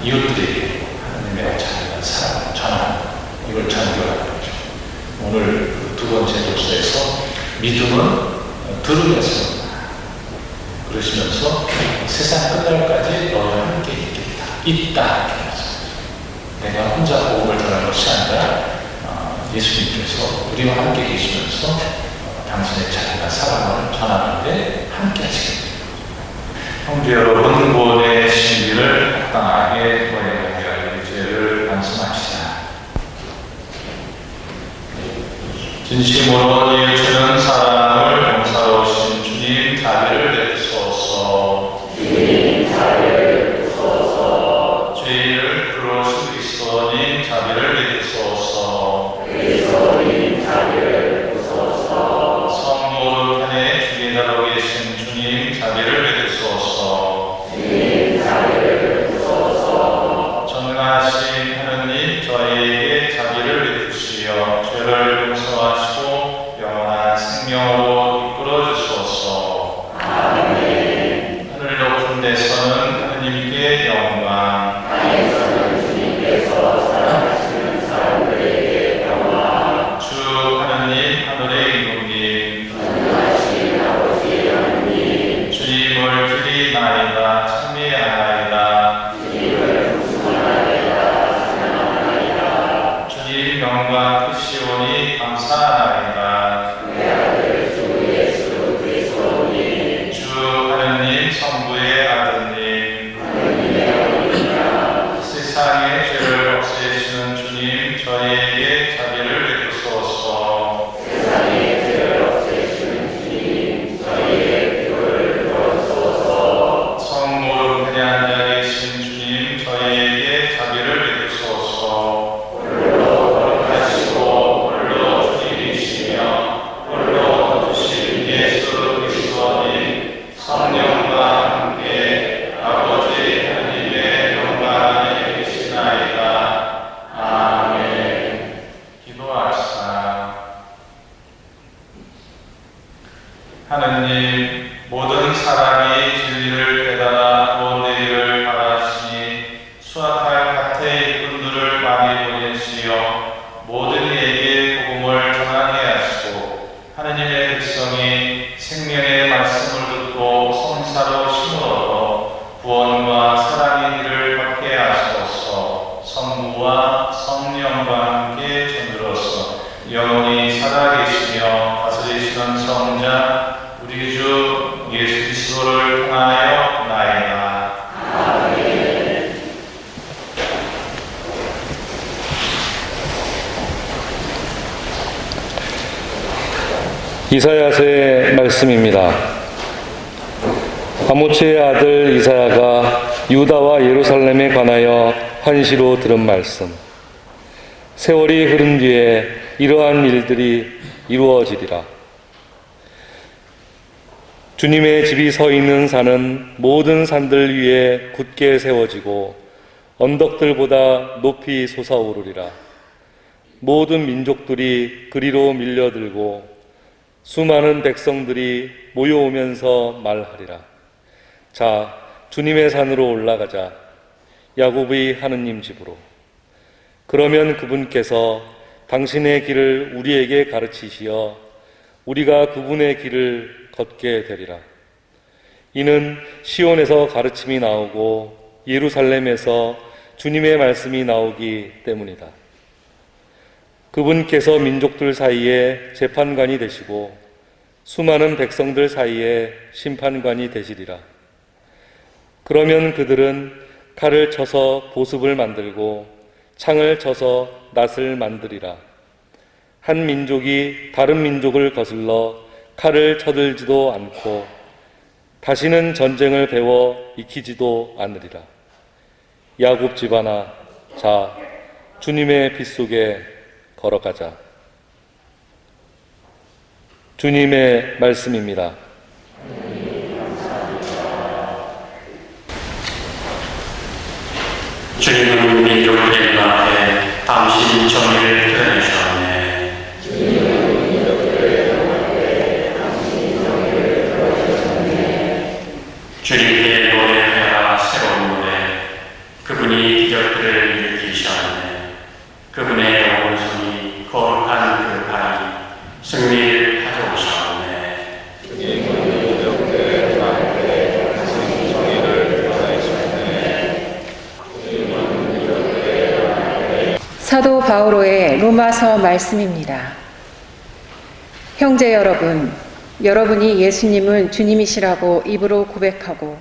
이웃들에게 하나님의 자녀의 사랑을 전하는 이걸 전교라고 하죠. 오늘 두 번째 독서에서 믿음은 들음에서 그러시면서 세상 끝날까지 너와 함께 있겠다. 있다. 내가 혼자 복음을 전하는 것이 아니라 예수님께서 우리와 함께 계시면서 당신의 자녀가 사랑을 전하는데 함께 하시겠다. 형제 여러분, 구원의 진리를 합당하게 구원하게 할 죄를 말씀합시다. 진심으로 이웃주는 사랑을 용사로우신 주님 자비를 베푸소서. 주님 자비를 베푸소서. 죄인을 부르신 그리스도님 자비를 베푸소서. 그리스도님 자비를 베푸소서. 성모 편에 주인하고 계신 주님 자비를 베푸소서. 주님 자비를 베푸소서. 전능하신 하느님 저희에게 자비를 베푸시어 죄를 용서하시고 영원한 생명으로 이끌어 주소서. 아멘. 하늘 높은 데서는 하느님께 영광, 땅에서는 주님께서 사랑하시는 사람들에게 영광. 주 하느님 하늘의 이름님, 전능하신 아버지 하느님, 주님을 드리나이다 찬미하나이다. 주님을 풍성하나이다 찬양하나이다. 주님 영광 크시오니 감사하나이다. 내 아들 주 예수 그리스도님, 주 하느님 성부의 아드님, 하느님의 아들이라. 세상의 죄를 없애시는 주님 저희에게 자비를 베푸소서. 세상의 죄를 없애시는 주님 저희의 피를 부어주소서. 성모로 편에 앉아 계신 주님 저희에게 자비를 베푸소서. 홀로 거룩하시고 홀로 주님이시며 홀로 주신 예수 그리스도님 성령과 함께 아버지 하나님의 영광 안에 계시나이다. 아멘. 기도합시다. 하느님, 모든 사람이 진리를 깨달아 구원되기를 바라시니 수학할 가태의 분들을 많이 보내시어 모든 이에게 복음을 전하게 하시고 하느님의 백성이 생명의 말씀을 듣고 성사로 심을 얻어 구원과 사랑의 길을 받게 하소서. 성부와 성령과 함께 전들어서 영원히 살아계시며 다스리시는 성자 우리 주 예수 그리스도를 통하여 나이다. 아멘. 이사야서의 말씀입니다. 아모츠의 아들 이사야가 유다와 예루살렘에 관하여 환시로 들은 말씀. 세월이 흐른 뒤에 이러한 일들이 이루어지리라. 주님의 집이 서 있는 산은 모든 산들 위에 굳게 세워지고 언덕들보다 높이 솟아오르리라. 모든 민족들이 그리로 밀려들고 수많은 백성들이 모여오면서 말하리라. 자, 주님의 산으로 올라가자. 야곱의 하느님 집으로. 그러면 그분께서 당신의 길을 우리에게 가르치시어 우리가 그분의 길을 걷게 되리라. 이는 시온에서 가르침이 나오고 예루살렘에서 주님의 말씀이 나오기 때문이다. 그분께서 민족들 사이에 재판관이 되시고 수많은 백성들 사이에 심판관이 되시리라. 그러면 그들은 칼을 쳐서 보습을 만들고 창을 쳐서 낫을 만들리라. 한 민족이 다른 민족을 거슬러 칼을 쳐들지도 않고 다시는 전쟁을 배워 익히지도 않으리라. 야곱 집안아, 자, 주님의 빛 속에 걸어가자. 주님의 말씀입니다. 주님은 민족들의 앞에 당신 정의를 드러내셨네. 주님께 노래하라 새로운 노래. 그분이 바오로의 로마서 말씀입니다. 형제 여러분, 여러분이 예수님은 주님이시라고 입으로 고백하고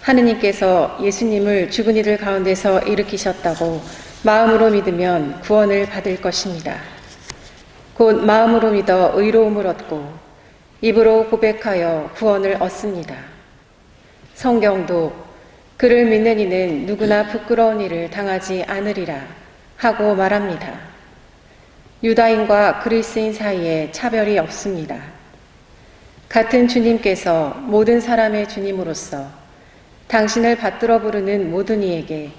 하느님께서 예수님을 죽은 이들 가운데서 일으키셨다고 마음으로 믿으면 구원을 받을 것입니다. 곧 마음으로 믿어 의로움을 얻고 입으로 고백하여 구원을 얻습니다. 성경도 그를 믿는 이는 누구나 부끄러운 일을 당하지 않으리라 하고 말합니다. 유다인과 그리스인 사이에 차별이 없습니다. 같은 주님께서 모든 사람의 주님으로서 당신을 받들어 부르는 모든 이에게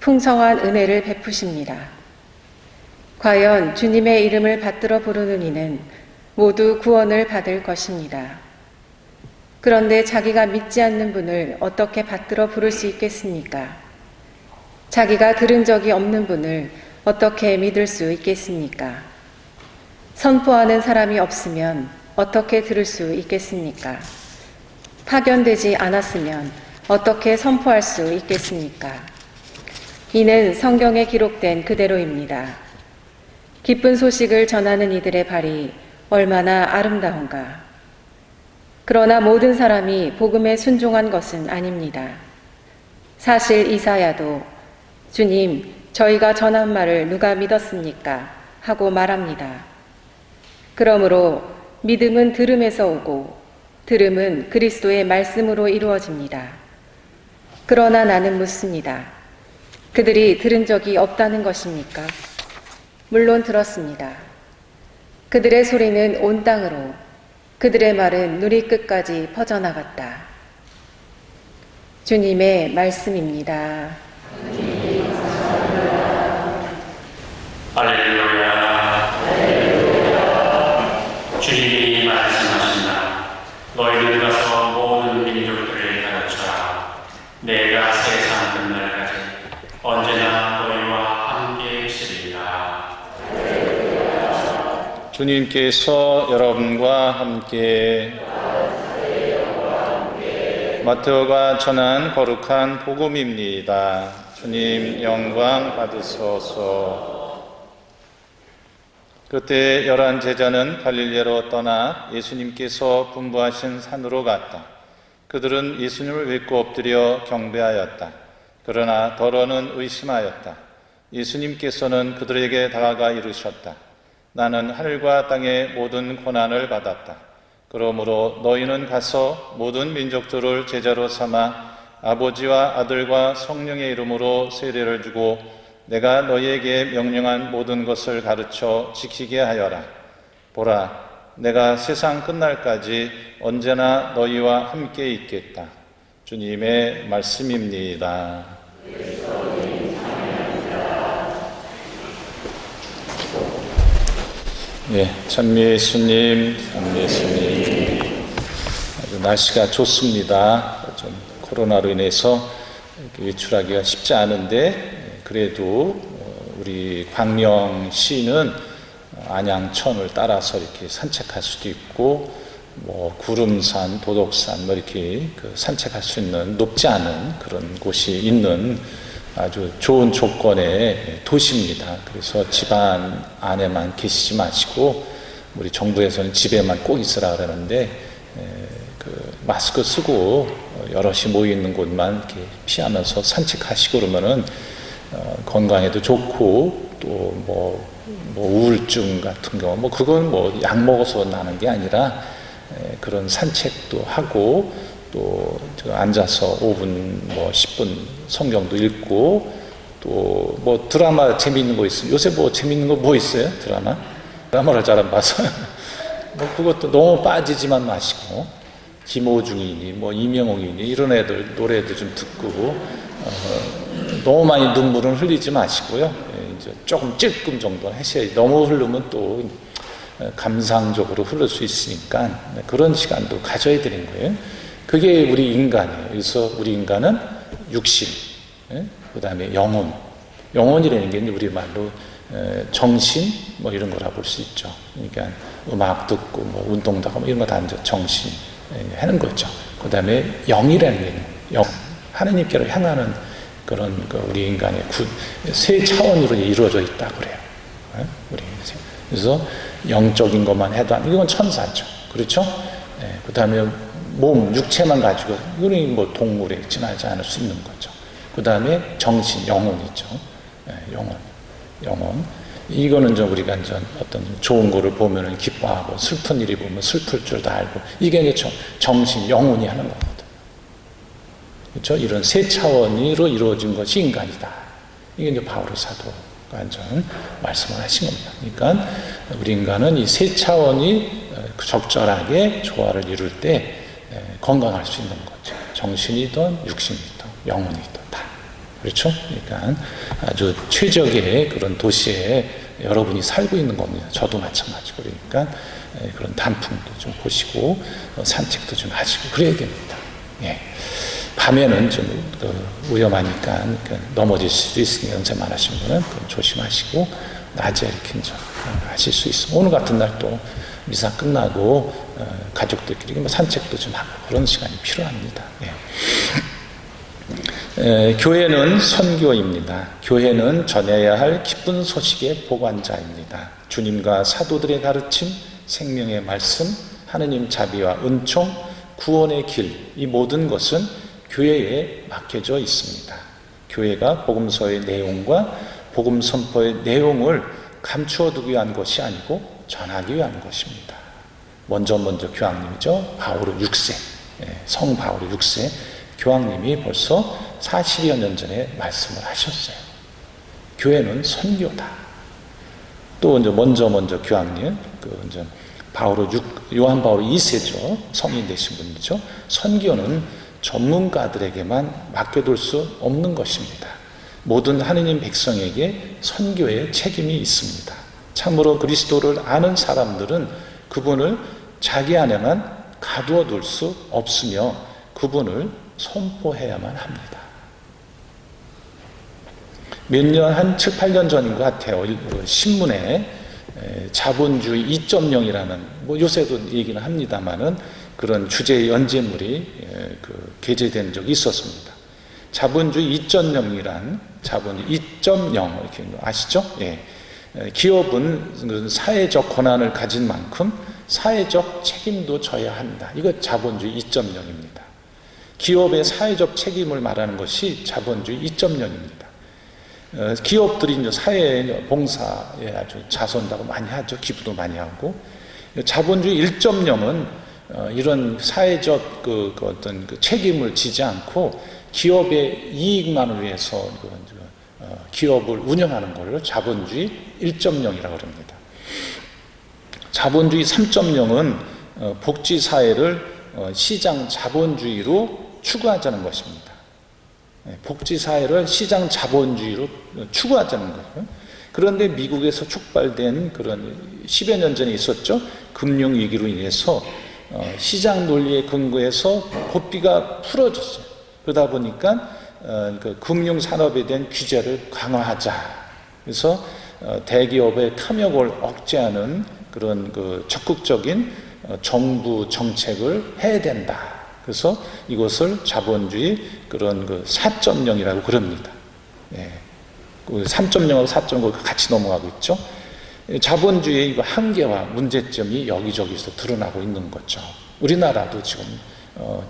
풍성한 은혜를 베푸십니다. 과연 주님의 이름을 받들어 부르는 이는 모두 구원을 받을 것입니다. 그런데 자기가 믿지 않는 분을 어떻게 받들어 부를 수 있겠습니까? 자기가 들은 적이 없는 분을 어떻게 믿을 수 있겠습니까? 선포하는 사람이 없으면 어떻게 들을 수 있겠습니까? 파견되지 않았으면 어떻게 선포할 수 있겠습니까? 이는 성경에 기록된 그대로입니다. 기쁜 소식을 전하는 이들의 발이 얼마나 아름다운가. 그러나 모든 사람이 복음에 순종한 것은 아닙니다. 사실 이사야도 주님, 저희가 전한 말을 누가 믿었습니까? 하고 말합니다. 그러므로 믿음은 들음에서 오고 들음은 그리스도의 말씀으로 이루어집니다. 그러나 나는 묻습니다. 그들이 들은 적이 없다는 것입니까? 물론 들었습니다. 그들의 소리는 온 땅으로, 그들의 말은 누리 끝까지 퍼져나갔다. 주님의 말씀입니다. 할렐루야. 주님이 말씀하신다. 너희는 가서 모든 민족들을 가르쳐라. 내가 세상 끝날까지 언제나 너희와 함께 있으리라. 주님께서 여러분과 함께 마테오가 전한 거룩한 복음입니다. 주님 영광 받으소서. 그때 11 제자는 갈릴리로 떠나 예수님께서 분부하신 산으로 갔다. 그들은 예수님을 뵙고 엎드려 경배하였다. 그러나 더러는 의심하였다. 예수님께서는 그들에게 다가가 이르셨다. 나는 하늘과 땅의 모든 고난을 받았다. 그러므로 너희는 가서 모든 민족들을 제자로 삼아 아버지와 아들과 성령의 이름으로 세례를 주고 내가 너희에게 명령한 모든 것을 가르쳐 지키게 하여라. 보라, 내가 세상 끝날까지 언제나 너희와 함께 있겠다. 주님의 말씀입니다. 네, 찬미 예수님, 찬미 예수님. 아주 날씨가 좋습니다. 좀 코로나로 인해서 외출하기가 쉽지 않은데 그래도 우리 광명시는 안양천을 따라서 이렇게 산책할 수도 있고 뭐 구름산, 도덕산 뭐 이렇게 산책할 수 있는 높지 않은 그런 곳이 있는 아주 좋은 조건의 도시입니다. 그래서 집안 안에만 계시지 마시고 우리 정부에서는 집에만 꼭 있으라 그러는데 마스크 쓰고 여럿이 모여 있는 곳만 이렇게 피하면서 산책하시고 그러면은 건강에도 좋고 또 뭐 우울증 같은 경우 뭐 그건 뭐 약 먹어서 나는 게 아니라 그런 산책도 하고 또 앉아서 5분 뭐 10분 성경도 읽고 또 뭐 드라마 재미있는 거 있어요. 요새 뭐 재미있는 거 뭐 있어요? 드라마를 잘 안 봐서 뭐 그것도 너무 빠지지만 마시고 김호중이니 뭐 이명옥이니 이런 애들 노래도 좀 듣고 너무 많이 눈물은 흘리지 마시고요. 이제 조금 찔끔 정도 하셔야지. 너무 흐르면 또 감상적으로 흐를 수 있으니까 그런 시간도 가져야 되는 거예요. 그게 우리 인간이에요. 그래서 우리 인간은 육신, 그 다음에 영혼. 영혼이라는 게 우리 말로 정신 뭐 이런 거라 볼 수 있죠. 그러니까 음악 듣고 뭐 운동도 하고 이런 거 다 이제 정신 하는 거죠. 그 다음에 영이라는 게 하느님께로 향하는 그런 우리 인간의 세 차원으로 이루어져 있다고 그래요. 우리 그래서 영적인 것만 해도 이건 천사죠. 그렇죠? 그 다음에 몸, 육체만 가지고 이거는 뭐 동물에 지나지 않을 수 있는 거죠. 그 다음에 정신, 영혼이죠. 영혼. 이거는 좀 우리가 이제 어떤 좋은 거를 보면은 기뻐하고 슬픈 일이 보면 슬플 줄 다 알고 이게 이제 정신, 영혼이 하는 거거든. 그렇죠? 이런 세 차원으로 이루어진 것이 인간이다. 이게 이제 바오로 사도가 이제 말씀을 하신 겁니다. 그러니까 우리 인간은 이 세 차원이 적절하게 조화를 이룰 때 건강할 수 있는 거죠. 정신이든 육신이든 영혼이든 다. 그렇죠? 그러니까 아주 최적의 그런 도시에 여러분이 살고 있는 겁니다. 저도 마찬가지고. 그러니까 그런 단풍도 좀 보시고 산책도 좀 하시고 그래야 됩니다. 예. 밤에는 좀 위험하니까 넘어질 수도 있으니까 연세 많으신 분은 조심하시고 낮에 이렇게 좀 하실 수 있으면 오늘 같은 날 또 미사 끝나고 가족들끼리 산책도 좀 하고 그런 시간이 필요합니다. 예. 교회는 선교입니다. 교회는 전해야 할 기쁜 소식의 보관자입니다. 주님과 사도들의 가르침, 생명의 말씀, 하느님 자비와 은총, 구원의 길, 이 모든 것은 교회에 맡겨져 있습니다. 교회가 복음서의 내용과 복음 선포의 내용을 감추어 두기 위한 것이 아니고 전하기 위한 것입니다. 먼저 교황님이죠. 바오로 6세, 성 바오로 6세 교황님이 벌써 40여 년 전에 말씀을 하셨어요. 교회는 선교다. 또 이제 먼저 교황님, 이제 요한 바오로 2세죠. 성인 되신 분이죠. 선교는 전문가들에게만 맡겨둘 수 없는 것입니다. 모든 하느님 백성에게 선교의 책임이 있습니다. 참으로 그리스도를 아는 사람들은 그분을 자기 안에만 가두어 둘 수 없으며 그분을 선포해야만 합니다. 몇 년, 한 7, 8년 전인 것 같아요. 신문에 자본주의 2.0이라는, 요새도 얘기는 합니다만은 그런 주제의 연재물이 게재된 적이 있었습니다. 자본주의 2.0이란 자본주의 2.0 이렇게 아시죠? 예. 기업은 사회적 권한을 가진 만큼 사회적 책임도 져야 한다. 이거 자본주의 2.0입니다. 기업의 사회적 책임을 말하는 것이 자본주의 2.0입니다. 기업들이 이제 사회 봉사에 아주 자선다고 많이 하죠. 기부도 많이 하고. 자본주의 1.0은 이런 사회적 어떤 책임을 지지 않고 기업의 이익만을 위해서 기업을 운영하는 것을 자본주의 1.0이라고 합니다. 자본주의 3.0은 복지사회를 시장 자본주의로 추구하자는 것입니다. 복지사회를 시장 자본주의로 추구하자는 거예요. 그런데 미국에서 촉발된 그런 10여 년 전에 있었죠. 금융위기로 인해서 시장 논리에 근거해서 고삐가 풀어졌어요. 그러다 보니까 그 금융산업에 대한 규제를 강화하자. 그래서 대기업의 탐욕을 억제하는 그런 적극적인 정부 정책을 해야 된다. 그래서 이것을 자본주의 그런 4.0이라고 그럽니다. 예. 3.0하고 4.0 같이 넘어가고 있죠. 자본주의의 한계와 문제점이 여기저기서 드러나고 있는 거죠. 우리나라도 지금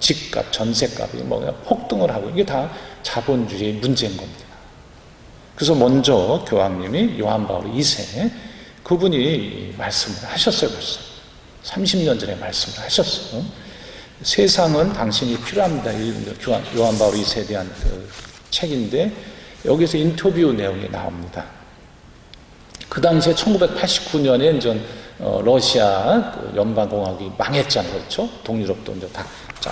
집값, 전세값이 폭등을 하고 이게 다 자본주의의 문제인 겁니다. 그래서 먼저 교황님이 요한 바오로 2세 그분이 말씀을 하셨어요. 벌써 30년 전에 말씀을 하셨어요. 세상은 당신이 필요합니다. 요한 바오로 2세에 대한 책인데 여기서 인터뷰 내용이 나옵니다. 그 당시에 1989년에 이제 러시아 연방공화국이 망했잖아요. 그렇죠? 동유럽도 이제 다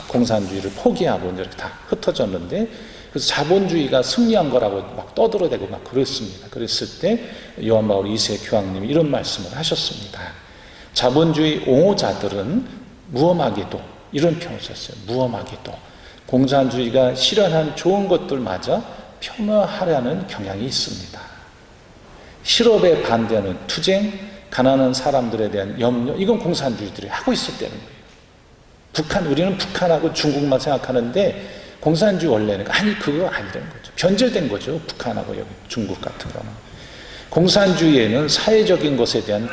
공산주의를 포기하고 이제 다 흩어졌는데 그래서 자본주의가 승리한 거라고 막 떠들어대고 막 그랬습니다. 그랬을 때 요한 바오로 2세 교황님이 이런 말씀을 하셨습니다. 자본주의 옹호자들은 무엄하게도 이런 표현을 썼어요. 무엄하게도 공산주의가 실현한 좋은 것들마저 폄하하려는 경향이 있습니다. 실업에 반대하는 투쟁, 가난한 사람들에 대한 염려, 이건 공산주의들이 하고 있었다는 거예요. 우리는 북한하고 중국만 생각하는데 공산주의 원래는 아니 그거 아니라는 거죠. 변절된 거죠. 북한하고 여기 중국 같은 거는. 공산주의에는 사회적인 것에 대한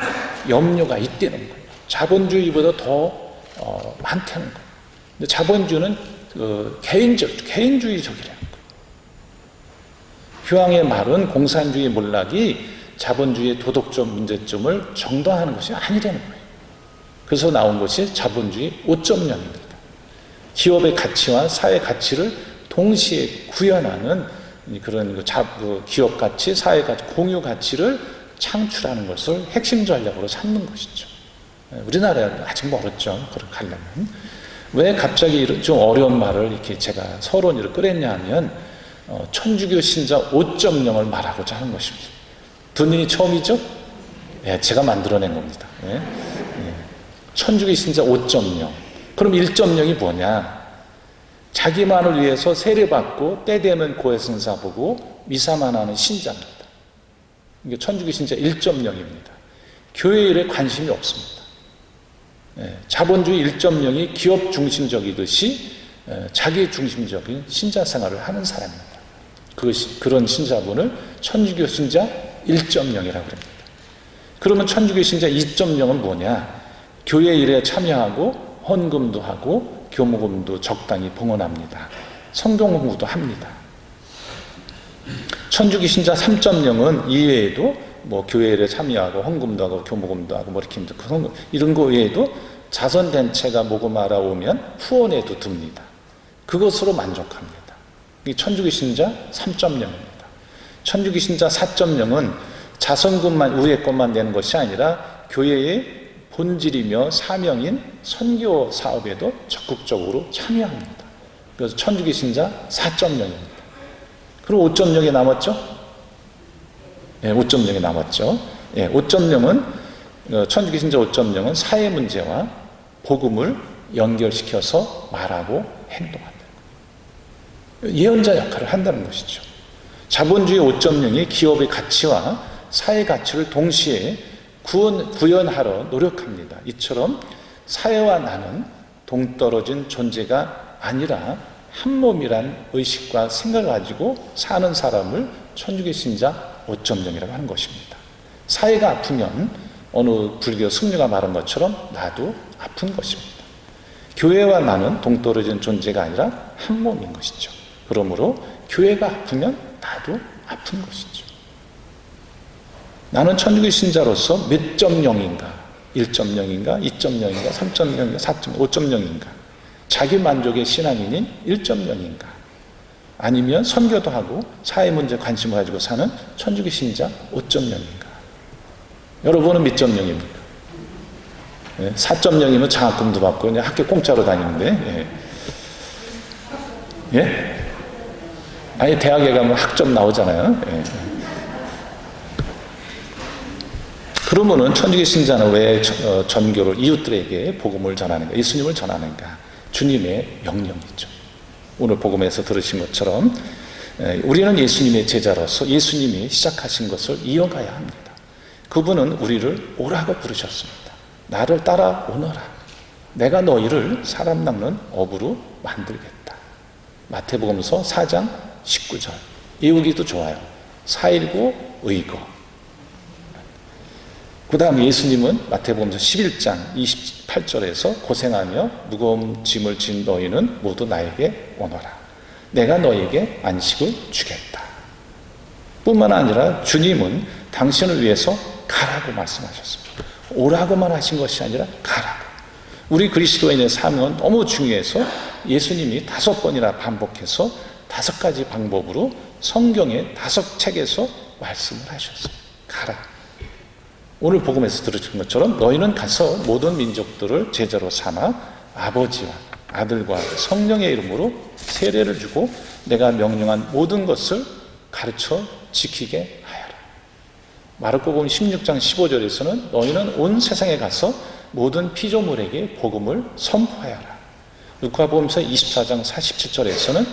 염려가 있다는 거예요. 자본주의보다 더 많다는 거예요. 근데 자본주의는 개인주의적이라는 거예요. 휴양의 말은 공산주의 몰락이 자본주의의 도덕적 문제점을 정당화하는 것이 아니라는 거예요. 그래서 나온 것이 자본주의 5.0입니다. 기업의 가치와 사회 가치를 동시에 구현하는 그런 기업 가치, 사회 가치, 공유 가치를 창출하는 것을 핵심 전략으로 삼는 것이죠. 우리나라는 아직 멀었죠. 그렇게 하려면. 왜 갑자기 이런 좀 어려운 말을 이렇게 제가 서론으로 꺼냈냐 하면 천주교 신자 5.0을 말하고자 하는 것입니다. 듣는 처음이죠? 네, 제가 만들어낸 겁니다. 네. 천주교 신자 5.0. 그럼 1.0이 뭐냐? 자기만을 위해서 세례받고 때 되면 고해성사 보고 미사만 하는 신자입니다. 이게 천주교 신자 1.0입니다. 교회 일에 관심이 없습니다. 자본주의 1.0이 기업 중심적이듯이 자기 중심적인 신자 생활을 하는 사람입니다. 그런 신자분을 천주교 신자 1.0이라고 합니다. 그러면 천주교 신자 2.0은 뭐냐? 교회 일에 참여하고 헌금도 하고 교무금도 적당히 봉헌합니다. 성경 공부도 합니다. 천주교 신자 3.0은 이외에도 뭐 교회 일에 참여하고 헌금도 하고 교무금도 하고 뭐 이렇게 이런 거 외에도 자선단체가 모금하러 오면 후원에도 듭니다. 그것으로 만족합니다. 이 천주교 신자 3.0입니다. 천주교 신자 4.0은 자선금만 우리의 것만 내는 것이 아니라 교회의 본질이며 사명인 선교 사업에도 적극적으로 참여합니다. 그래서 천주교 신자 4.0입니다. 그럼 5.0이 남았죠? 네, 5.0이 남았죠. 네, 5.0은 천주교 신자 5.0은 사회 문제와 복음을 연결시켜서 말하고 행동한다. 예언자 역할을 한다는 것이죠. 자본주의 5.0이 기업의 가치와 사회 가치를 동시에 구현하러 노력합니다. 이처럼 사회와 나는 동떨어진 존재가 아니라 한 몸이란 의식과 생각을 가지고 사는 사람을 천주교 신자 5.0이라고 하는 것입니다. 사회가 아프면 어느 불교 승려가 말한 것처럼 나도 아픈 것입니다. 교회와 나는 동떨어진 존재가 아니라 한 몸인 것이죠. 그러므로 교회가 아프면 나도 아픈 것이죠. 나는 천주교 신자로서 몇 .0인가? 1.0인가? 2.0인가? 3.0인가? 4.0, 5.0인가? 자기 만족의 신앙인인 1.0인가? 아니면 선교도 하고 사회 문제 관심을 가지고 사는 천주교 신자 5.0인가? 여러분은 몇 .0입니까? 4.0이면 장학금도 받고 그냥 학교 공짜로 다니는데, 예? 아니 대학에 가면 학점 나오잖아요. 예. 그러면은 천주교 신자는 왜 전교를 이웃들에게 복음을 전하는가? 예수님을 전하는가? 주님의 명령이죠. 오늘 복음에서 들으신 것처럼 우리는 예수님의 제자로서 예수님이 시작하신 것을 이어가야 합니다. 그분은 우리를 오라고 부르셨습니다. 나를 따라 오너라. 내가 너희를 사람 낚는 어부로 만들겠다. 마태복음서 4장 19절. 외우기도 좋아요. 419 의거. 그 다음 예수님은 마태복음서 11장 28절에서 고생하며 무거운 짐을 진 너희는 모두 나에게 오너라. 내가 너희에게 안식을 주겠다. 뿐만 아니라 주님은 당신을 위해서 가라고 말씀하셨습니다. 오라고만 하신 것이 아니라 가라고. 우리 그리스도인의 사명은 너무 중요해서 예수님이 5번이나 반복해서 5가지 방법으로 성경의 5책에서 말씀을 하셨어요. 가라. 오늘 복음에서 들으신 것처럼 너희는 가서 모든 민족들을 제자로 삼아 아버지와 아들과 성령의 이름으로 세례를 주고 내가 명령한 모든 것을 가르쳐 지키게 하여라. 마르코복음 16장 15절에서는 너희는 온 세상에 가서 모든 피조물에게 복음을 선포하여라. 루카복음서 24장 47절에서는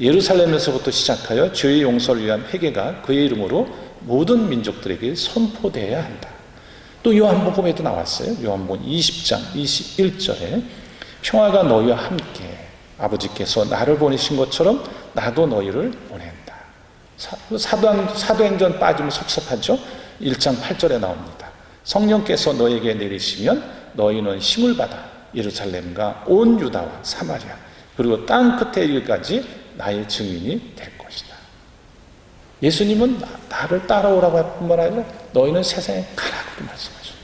예루살렘에서부터 시작하여 죄의 용서를 위한 회개가 그의 이름으로 모든 민족들에게 선포되어야 한다. 또 요한복음에도 나왔어요. 요한복음 20장 21절에 평화가 너희와 함께 아버지께서 나를 보내신 것처럼 나도 너희를 보낸다. 사도행전 빠지면 섭섭하죠. 1장 8절에 나옵니다. 성령께서 너에게 내리시면 너희는 힘을 받아 예루살렘과 온 유다와 사마리아 그리고 땅 끝에 이르기까지 나의 증인이 될 것이다. 예수님은 나를 따라오라고 할 뿐만 아니라 너희는 세상에 가라고 말씀하셨죠.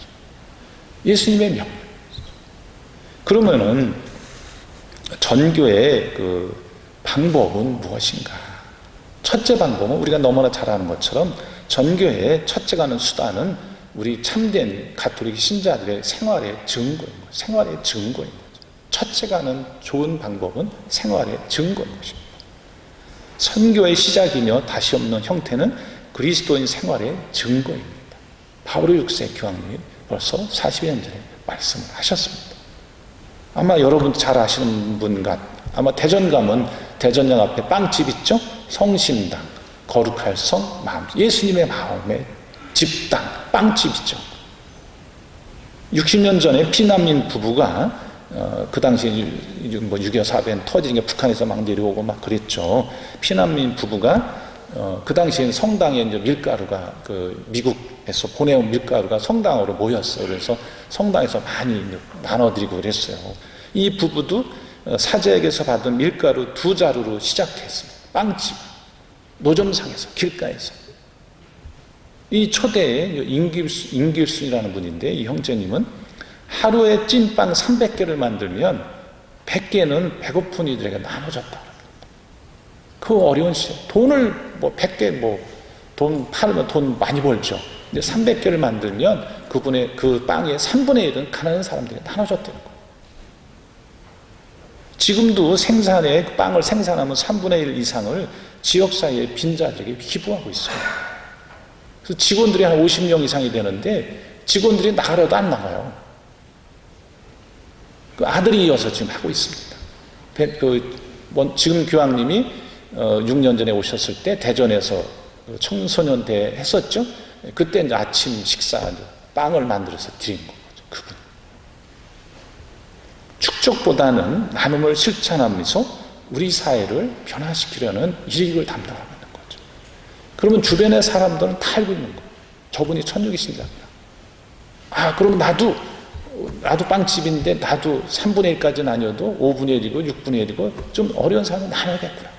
예수님의 명령. 그러면은 전교의 그 방법은 무엇인가? 첫째 방법은 우리가 너무나 잘 아는 것처럼 전교의 첫째 가는 수단은 우리 참된 가톨릭 신자들의 생활의 증거인 거예요. 생활의 증거인 거죠. 첫째 가는 좋은 방법은 생활의 증거인 것입니다. 선교의 시작이며 다시 없는 형태는 그리스도인 생활의 증거입니다. 바오로 6세 교황님이 벌써 40여 년 전에 말씀을 하셨습니다. 아마 여러분 잘 아시는 분 아마 대전 가면 대전역 앞에 빵집 있죠? 성심당, 거룩할 성, 마음, 예수님의 마음의 집당, 빵집이죠. 60년 전에 피난민 부부가 그 당시에 뭐 6.25 사변 터지는 게 북한에서 막 내려오고 막 그랬죠. 피난민 부부가 그 당시에는 성당에 이제 밀가루가 그 미국에서 보내온 밀가루가 성당으로 모였어요. 그래서 성당에서 많이 나눠드리고 그랬어요. 이 부부도 사제에게서 받은 밀가루 2자루로 시작했습니다. 빵집, 노점상에서, 길가에서. 이 초대의 임길순이라는 분인데 이 형제님은 하루에 찐빵 300개를 만들면 100개는 배고픈 이들에게 나눠줬다. 그 어려운 시절 돈을 뭐 100개 돈 팔면 돈 많이 벌죠. 근데 300개를 만들면 그분의 그 빵의 3분의 1은 가난한 사람들에게 나눠줬다는 거예요. 지금도 빵을 생산하면 3분의 1 이상을 지역사회의 빈자들에게 기부하고 있어요. 그래서 직원들이 한 50명 이상이 되는데 직원들이 나가려도 안 나가요. 그 아들이 이어서 지금 하고 있습니다. 지금 교황님이 6년 전에 오셨을 때 대전에서 청소년 대회 했었죠. 그때 이제 아침 식사 빵을 만들어서 드린 거죠. 그분. 축적보다는 나눔을 실천하면서 우리 사회를 변화시키려는 일을 담당하고 있는 거죠. 그러면 주변의 사람들은 다 알고 있는 거예요. 저분이 천주교 신자입니다. 아, 그럼 나도 빵집인데 나도 3분의 1까지는 아니어도 5분의 1이고 6분의 1이고 좀 어려운 사람은 나눠야겠구나.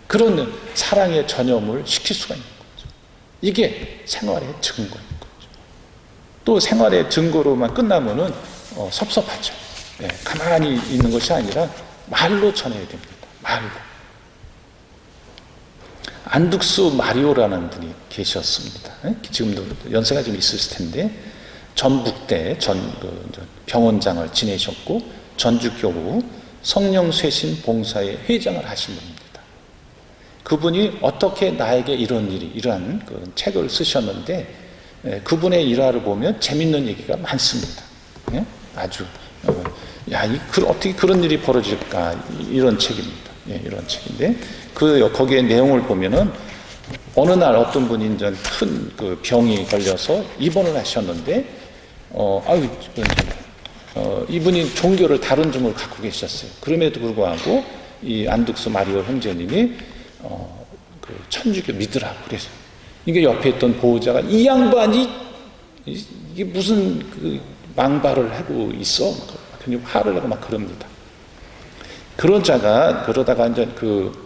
그런 사랑의 전염을 시킬 수가 있는 거죠. 이게 생활의 증거인 거죠. 또 생활의 증거로만 끝나면은 섭섭하죠. 네, 가만히 있는 것이 아니라 말로 전해야 됩니다. 말로. 안둑스 마리오라는 분이 계셨습니다. 네? 지금도 연세가 좀 있으실 텐데 전북대 병원장을 지내셨고 전주교구 성령쇄신 봉사의 회장을 하신 분입니다. 그분이 어떻게 나에게 이러한 그 책을 쓰셨는데 그분의 일화를 보면 재밌는 얘기가 많습니다. 예? 아주 어떻게 그런 일이 벌어질까 이런 책입니다. 예, 이런 책인데 거기에 내용을 보면은 어느 날 어떤 분이 이제 큰 그 병이 걸려서 입원을 하셨는데 이분이 종교를 다른 종을 갖고 계셨어요. 그럼에도 불구하고 이 안둑스 마리오 형제님이 그 천주교 믿으라고 그래서 이게 옆에 있던 보호자가 이 양반이 이게 무슨 그 망발을 하고 있어? 그냥 화를 내고 막 그럽니다. 그러다가 이제 그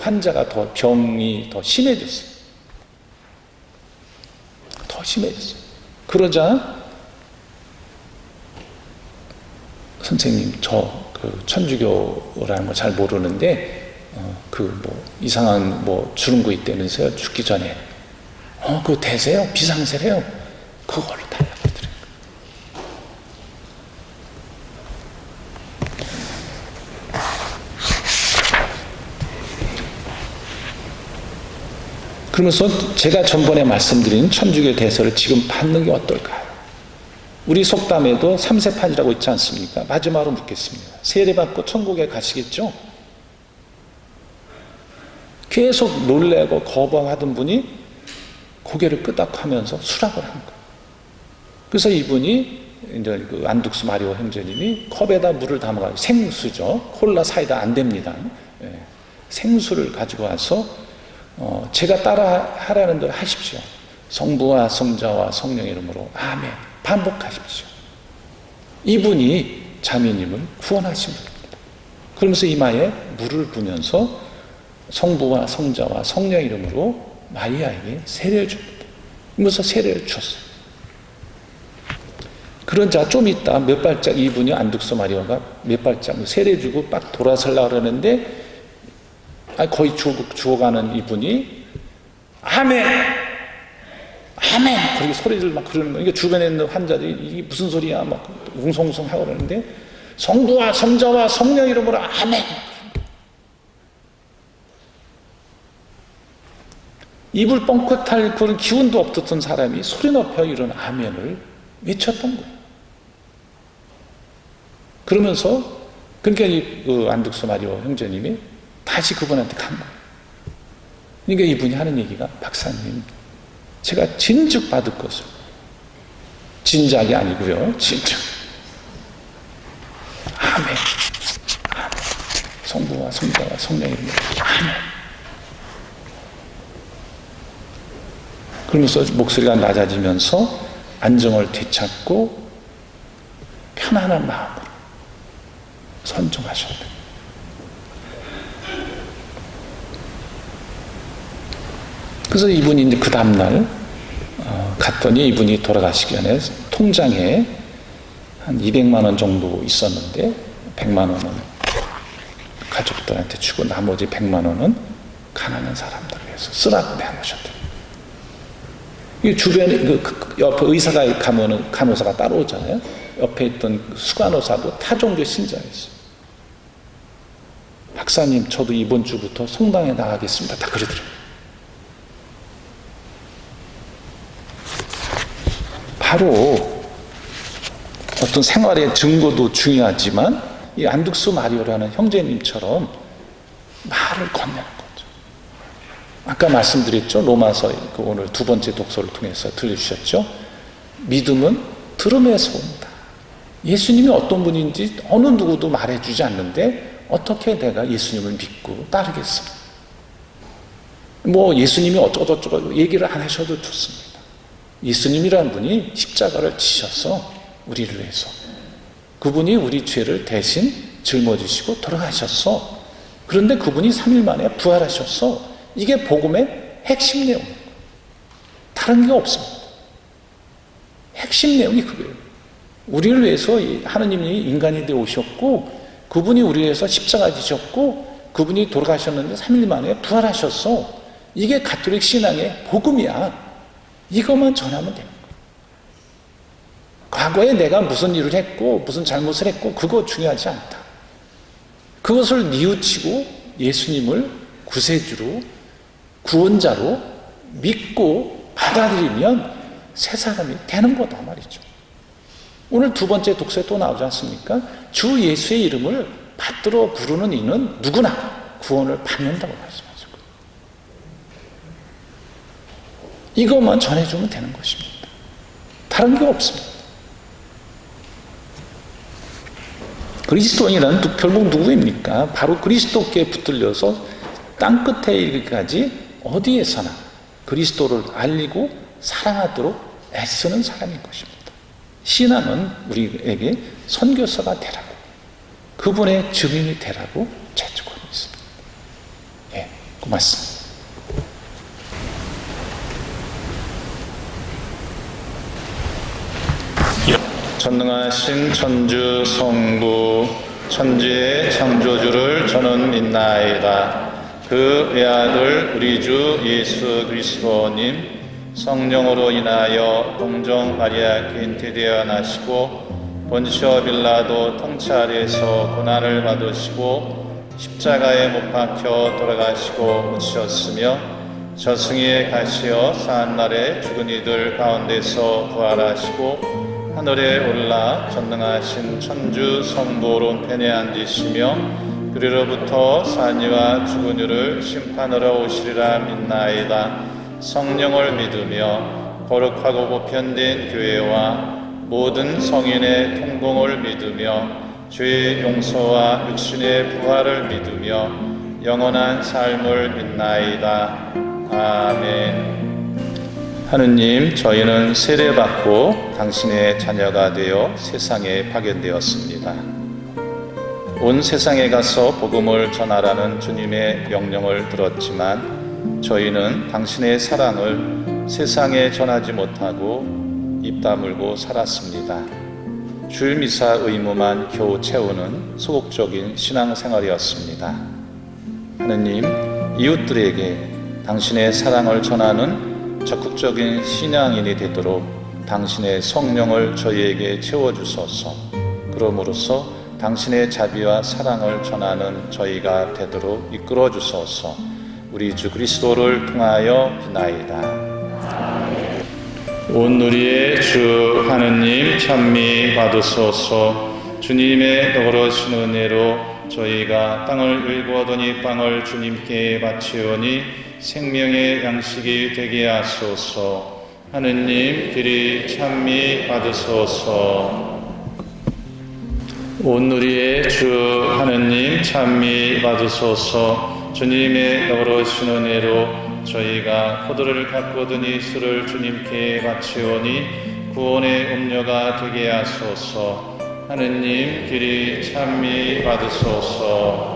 환자가 병이 더 심해졌어요. 더 심해졌어요. 그러자 선생님 그 천주교라는 걸 잘 모르는데 이상한 주는 거 있다면서요. 죽기 전에 그거 되세요? 비상세래요? 그걸로 달라고 그러더라고요. 그러면서 제가 전번에 말씀드린 천주교 대서를 지금 받는 게 어떨까요? 우리 속담에도 삼세판이라고 있지 않습니까? 마지막으로 묻겠습니다. 세례받고 천국에 가시겠죠? 계속 놀래고 거부하던 분이 고개를 끄덕하면서 수락을 한 거예요. 그래서 이분이 이제 그 안둑스 마리오 형제님이 컵에다 물을 담아가지고 생수죠. 콜라 사이다 안 됩니다. 생수를 가지고 와서 제가 따라 하라는 대로 하십시오. 성부와 성자와 성령 이름으로 아멘 반복하십시오. 이분이 자매님을 구원하신 분입니다. 그러면서 이마에 물을 부면서 성부와 성자와 성령 이름으로 마리아에게 세례를 줍니다. 그러면서 세례를 주었어요. 그런 자 좀 있다 몇 발짝 이분이 안둑소 마리아가 몇 발짝 세례 주고 빡 돌아서려고 그러는데 거의 죽어가는 이분이 아멘! 아멘! 그렇게 소리를 막 그러는 거예요. 주변에 있는 환자들이 이게 무슨 소리야? 막 웅성웅성 하고 그러는데 성부와 성자와 성령 이름으로 아멘! 입을 뻥끗할 그런 기운도 없었던 사람이 소리 높여 이런 아멘을 외쳤던 거예요. 그러면서 그러니까 이 안둑소 마리아 형제님이 다시 그분한테 간 거예요. 그러니까 이분이 하는 얘기가 박사님 제가 진즉 받을 것을 진작이 아니고요. 진즉 아멘 아멘 성부와 성자와 성령 이름으로 아멘 그러면서 목소리가 낮아지면서 안정을 되찾고 편안한 마음으로 선종하셨다. 그래서 이분이 이제 그 다음날 갔더니 이분이 돌아가시기 전에 통장에 한 200만 원 정도 있었는데 100만 원은 가족들한테 주고 나머지 100만 원은 가난한 사람들을 위해서 쓰라고 내놓으셨대요. 이 주변에 옆에 의사가 가면은 간호사가 따로 오잖아요. 옆에 있던 수간호사도 타종교 신자였어요. 박사님 저도 이번 주부터 성당에 나가겠습니다. 다 그러더라고요. 바로 어떤 생활의 증거도 중요하지만 이 안둑소 마리아라는 형제님처럼 말을 건네는 거죠. 아까 말씀드렸죠. 로마서 오늘 두 번째 독서를 통해서 들려주셨죠. 믿음은 들음에서 온다. 예수님이 어떤 분인지 어느 누구도 말해주지 않는데 어떻게 내가 예수님을 믿고 따르겠습니까? 뭐 예수님이 어쩌고저쩌고 얘기를 안 하셔도 좋습니다. 예수님이라는 분이 십자가를 지셔서 우리를 위해서 그분이 우리 죄를 대신 짊어지시고 돌아가셨어. 그런데 그분이 3일 만에 부활하셨어. 이게 복음의 핵심 내용입니다. 다른 게 없습니다. 핵심 내용이 그거예요. 우리를 위해서 하느님이 인간이 되어 오셨고 그분이 우리를 위해서 십자가 지셨고 그분이 돌아가셨는데 3일 만에 부활하셨어. 이게 가톨릭 신앙의 복음이야. 이것만 전하면 됩니다. 과거에 내가 무슨 일을 했고 무슨 잘못을 했고 그거 중요하지 않다. 그것을 뉘우치고 예수님을 구세주로 구원자로 믿고 받아들이면 새 사람이 되는 거다 말이죠. 오늘 두 번째 독서에 또 나오지 않습니까? 주 예수의 이름을 받들어 부르는 이는 누구나 구원을 받는다고 말씀하셨거든요. 이것만 전해주면 되는 것입니다. 다른 게 없습니다. 그리스도인이란 결국 누구입니까? 바로 그리스도께 붙들려서 땅끝에 이르기까지 어디에서나 그리스도를 알리고 사랑하도록 애쓰는 사람인 것입니다. 신앙은 우리에게 선교사가 되라고 그분의 증인이 되라고 채찍하고 있습니다. 예, 고맙습니다. 전능하신 천주 성부 천지의 창조주를 저는 믿나이다. 그 외아들 우리 주 예수 그리스도님 성령으로 인하여 동정 마리아께 잉태되어 나시고 본시오 빌라도 통치 아래에서 고난을 받으시고 십자가에 못 박혀 돌아가시고 묻히셨으며 저승에 가시어 사한날에 죽은 이들 가운데서 부활하시고 하늘에 올라 전능하신 천주 성부 오른편에 앉으시며 그리로부터 산이와 죽은 이를 심판하러 오시리라 믿나이다. 성령을 믿으며 거룩하고 보편된 교회와 모든 성인의 통공을 믿으며 죄의 용서와 육신의 부활을 믿으며 영원한 삶을 믿나이다. 아멘. 하느님, 저희는 세례받고 당신의 자녀가 되어 세상에 파견되었습니다. 온 세상에 가서 복음을 전하라는 주님의 명령을 들었지만 저희는 당신의 사랑을 세상에 전하지 못하고 입 다물고 살았습니다. 주일 미사 의무만 겨우 채우는 소극적인 신앙생활이었습니다. 하느님, 이웃들에게 당신의 사랑을 전하는 적극적인 신앙인이 되도록 당신의 성령을 저희에게 채워주소서. 그럼으로써 당신의 자비와 사랑을 전하는 저희가 되도록 이끌어 주소서. 우리 주 그리스도를 통하여 비나이다. 온 누리의 주 하느님 찬미 받으소서. 주님의 너그러신 은혜로 저희가 땅을 일구었더니 빵을 주님께 바치오니 생명의 양식이 되게 하소서. 하느님 길이 찬미 받으소서. 온 누리의 주 하느님 찬미 받으소서. 주님의 너그러신 은혜로 저희가 포도를 가꾸더니 술을 주님께 바치오니 구원의 음료가 되게 하소서. 하느님 길이 찬미 받으소서.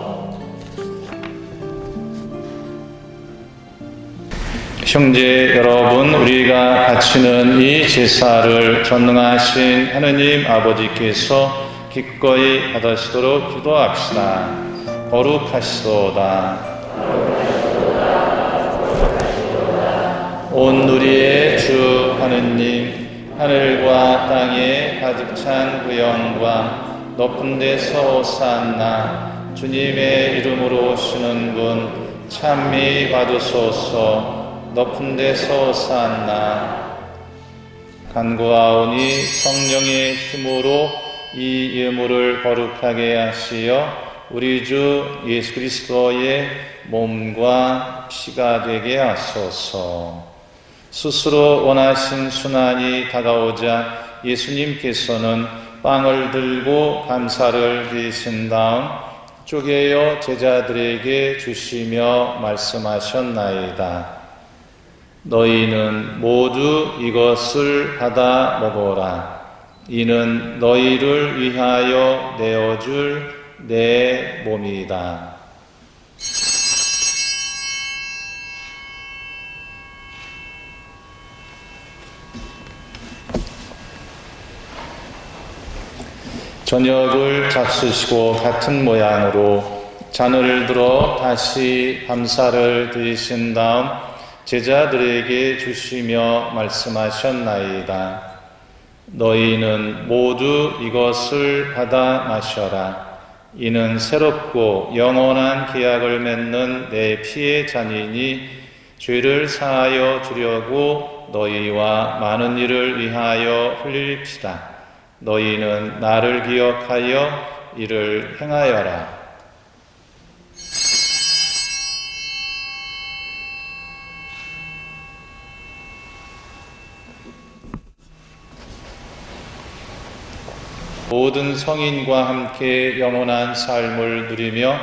형제 여러분, 우리가 바치는 이 제사를 전능하신 하느님 아버지께서 기꺼이 받으시도록 기도합시다. 거룩하시도다. 온 누리의 주 하느님, 하늘과 땅에 가득 찬 그 영광, 높은 데서 오산나, 주님의 이름으로 오시는 분 찬미 받으소서. 높은 데서 오산나. 간구하오니 성령의 힘으로 이 예물을 거룩하게 하시어 우리 주 예수 그리스도의 몸과 피가 되게 하소서. 스스로 원하신 순환이 다가오자 예수님께서는 빵을 들고 감사를 드리신 다음 쪼개어 제자들에게 주시며 말씀하셨나이다. 너희는 모두 이것을 받아 먹어라. 이는 너희를 위하여 내어줄 내 몸이다. 저녁을 잡수시고 같은 모양으로 잔을 들어 다시 감사를 드리신 다음 제자들에게 주시며 말씀하셨나이다. 너희는 모두 이것을 받아 마셔라. 이는 새롭고 영원한 계약을 맺는 내 피의 잔이니 죄를 사하여 주려고 너희와 많은 이를 위하여 흘릴 피다. 너희는 나를 기억하여 이를 행하여라. 모든 성인과 함께 영원한 삶을 누리며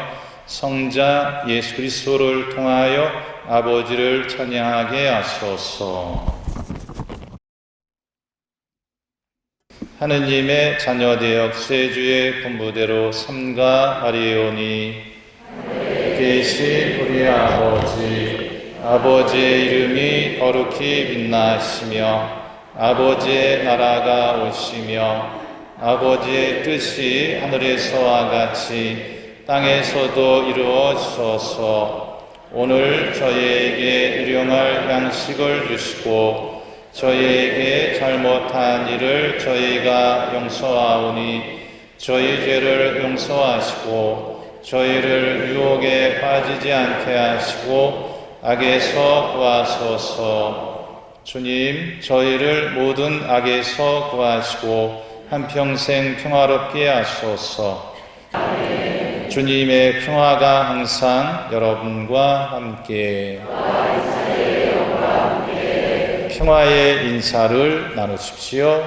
성자 예수 그리스도를 통하여 아버지를 찬양하게 하소서. 하느님의 자녀되어 세주의 분부대로 삼가하리오니 계신 우리 아버지의 이름이 거룩히 빛나시며 아버지의 나라가 오시며 아버지의 뜻이 하늘에서와 같이 땅에서도 이루어지소서. 오늘 저희에게 일용할 양식을 주시고 저희에게 잘못한 일을 저희가 용서하오니 저희 죄를 용서하시고 저희를 유혹에 빠지지 않게 하시고 악에서 구하소서. 주님, 저희를 모든 악에서 구하시고 한평생 평화롭게 하소서. 주님의 평화가 항상 여러분과 함께 평화의 인사를 나누십시오.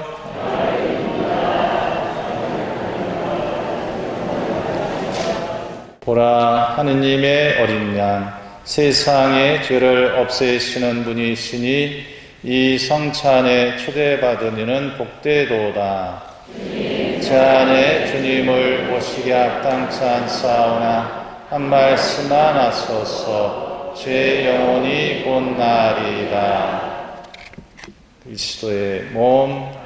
보라, 하느님의 어린 양, 세상의 죄를 없애시는 분이시니 이 성찬에 초대받은 이는 복되도다. 제 안에 주님을 모시게 합당치 않사오나 한 말씀만 하소서. 제 영혼이 곧 나리이다. 그리스도의 몸.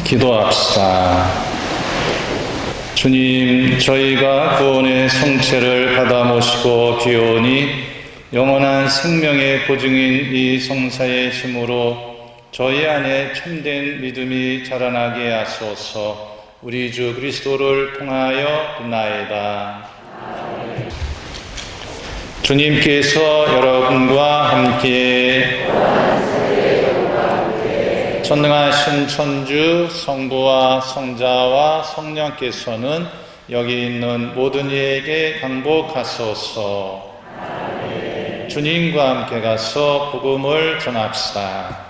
기도합시다. 주님, 저희가 구원의 성체를 받아 모시고 비오니 영원한 생명의 보증인 이 성사의 힘으로 저희 안에 참된 믿음이 자라나게 하소서. 우리 주 그리스도를 통하여 나이다. 주님께서 여러분과 함께 전능하신 천주 성부와 성자와 성령께서는 여기 있는 모든 이에게 강복하소서. 주님과 함께 가서 복음을 전합시다.